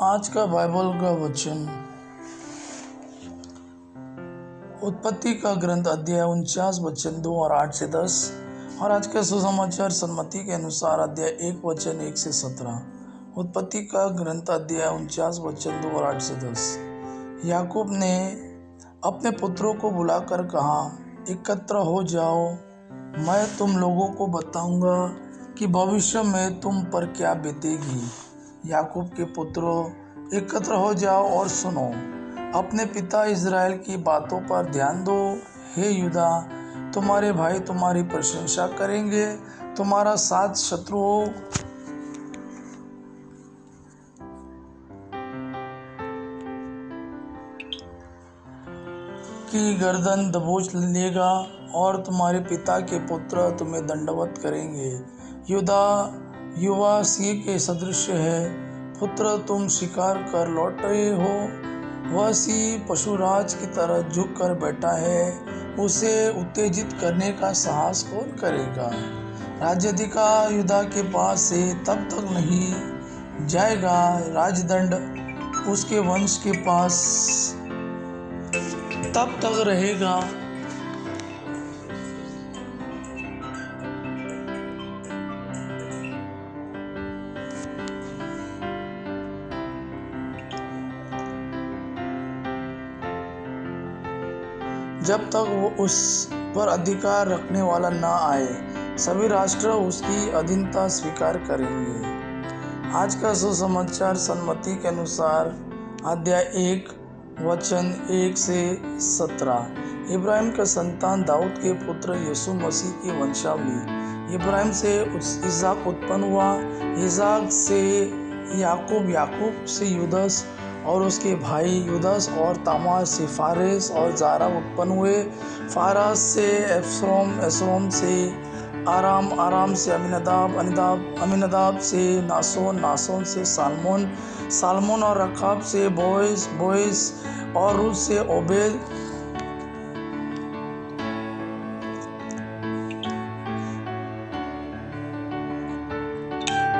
आज का बाइबल का वचन उत्पत्ति का ग्रंथ अध्याय 49 वचन 2 और 8 से 10 और आज का सुसमाचार सन्मति के अनुसार अध्याय 1 वचन 1 से 17। उत्पत्ति का ग्रंथ अध्याय 49 वचन 2 और 8 से 10। याकूब ने अपने पुत्रों को बुलाकर कहा, एकत्र हो जाओ, मैं तुम लोगों को बताऊंगा कि भविष्य में तुम पर क्या बीतेगी। याकूब के पुत्रों, एकत्र हो जाओ और सुनो, अपने पिता इज़राइल की बातों पर ध्यान दो। हे यूदा, तुम्हारे भाई तुम्हारी प्रशंसा करेंगे, तुम्हारा साथ शत्रुओं की गर्दन दबोच लेगा और तुम्हारे पिता के पुत्र तुम्हें दंडवत करेंगे। यूदा युवा सिंह के सदृश है, पुत्र तुम शिकार कर लौटे हो। वह सिंह पशुराज की तरह झुक कर बैठा है, उसे उत्तेजित करने का साहस कौन करेगा। राज्याधिकार यूदा के पास से तब तक नहीं जाएगा, राजदंड उसके वंश के पास तब तक रहेगा। जब तक वो उस पर अधिकार रखने वाला न आए, सभी राष्ट्र उसकी अधीनता स्वीकार करेंगे। आज का सुसमाचार सन्मति के अनुसार अध्याय 1 वचन 1 से 17। इब्राहिम का संतान दाऊद के पुत्र यीशु मसीह की वंशावली। इब्राहिम से इसहाक उत्पन्न हुआ, इसहाक से याकूब, याकूब से यूदस और उसके भाई यूदस और तामार से फारेस और जारा उत्पन्न हुए। फारस से एस्रोम, एस्रोम से आराम, आराम से अमीनादाब, अमीनादाब से नासोन, नासोन से सालमोन, सालमोन और रखाब से बोएज, बोएज और रूत से ओबेद,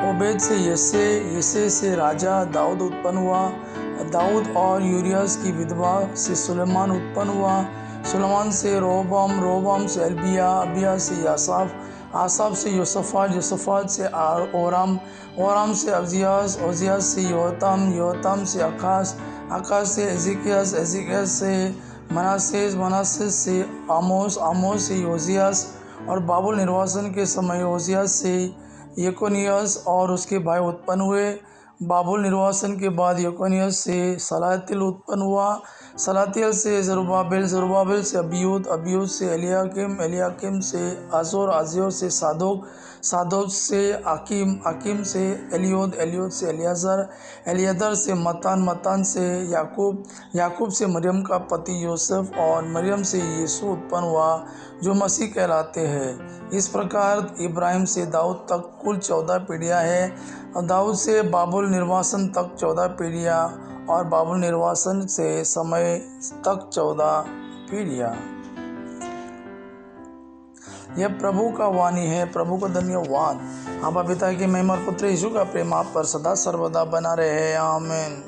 ओबेद से यसे, यसे से राजा दाऊद उत्पन्न हुआ। दाऊद और यूरियस की विधवा से सुलेमान उत्पन्न हुआ। सुलेमान से रोबाम, रोबाम से अबिया, अबिया से यासाफ, आसाफ से योसफात, योसफात से ओराम, ओराम से अजियास, अजियास से योताम, योताम से आकाश, आकाश से एजिकियास, एजिकियास से मनासेस, मनासेस से आमोस, आमोस से योजियास और बाबुल निर्वासन के समय योजियास से यकोनियस और उसके भाई उत्पन्न हुए। बाबुल निर्वासन के बाद यकोनियस से सलातिल उत्पन्न हुआ। सलातिल से जरुब्बाबेल, जरुब्बाबेल से अबियूद, अबियूद से एलियाकिम, एलियाकिम से आजोर, आजोर से सादोक, सादोक से आकिम, आकिम से एलियोद, एलियोद से एलियाजर, एलियाजर से मतान, मतान से याकूब, याकूब से मरियम का पति यूसुफ और मरियम से यीशु उत्पन्न हुआ, जो मसीह कहलाते हैं। इस प्रकार इब्राहिम से दाऊद तक कुल 14 पीढ़ियाँ हैं, और दाऊद से बाबुल निर्वासन तक 14 पीढ़ियाँ, और बाबुल निर्वासन से समय तक 14 पीढ़ियाँ। यह प्रभु का वाणी है। प्रभु का धन्यवाद। आबा पिता की महिमा और पुत्र यीशु का प्रेम आप पर सदा सर्वदा बना रहे। आमीन।